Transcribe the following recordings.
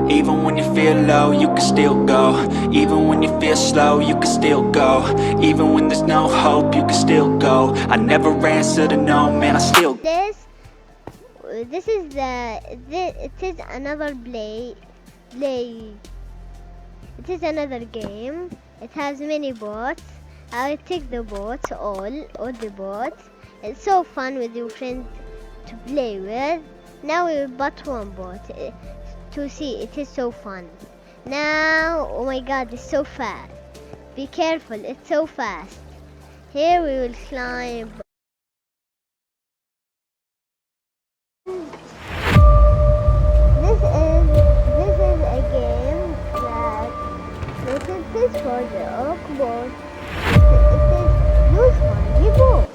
Even when you feel low, you can still go. Even when you feel slow, you can still go. Even when there's no hope, you can still go. I never answer to no, man, I still. This is it is another play. It is another game. It has many bots. I'll take the bots, all the bots. It's so fun with your friends to play with. Now we will bot one bot to see. It is so fun. Now, oh my god, it's so fast. Be careful, it's so fast. Here we will climb. This is a game that it is for the awkward. It is useful. We both.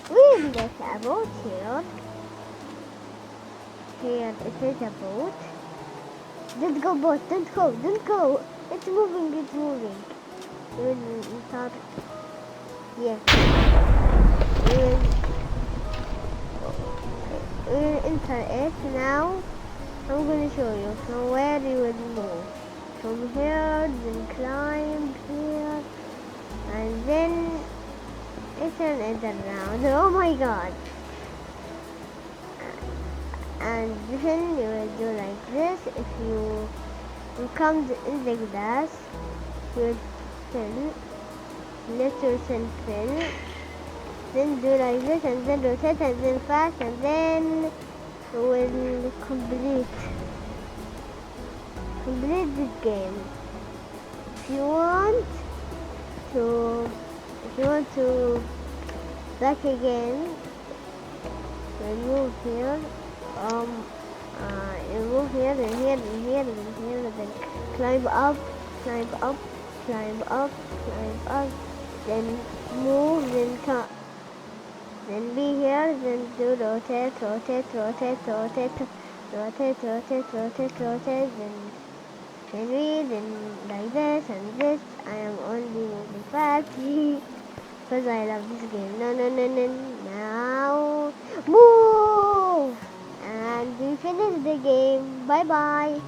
We will get a boat here. Here it is a boat. Don't go boat, don't go. It's moving. We will start. Yes. We will enter it now. I'm going to show you from where you will move. From here, then climb here, and then turn it around. Oh my god! And then you will do like this. If you come in the glass, you will fill. Let yourself fill. Then do like this, and then rotate, and then fast, and then will complete this game. If you want to back again, you move here. You move here and here and here and here, and then climb up, then move, then come. Then be here, then do rotate, then like this and this. I am only moving fast because I love this game. No. Now move! And we finish the game. Bye bye.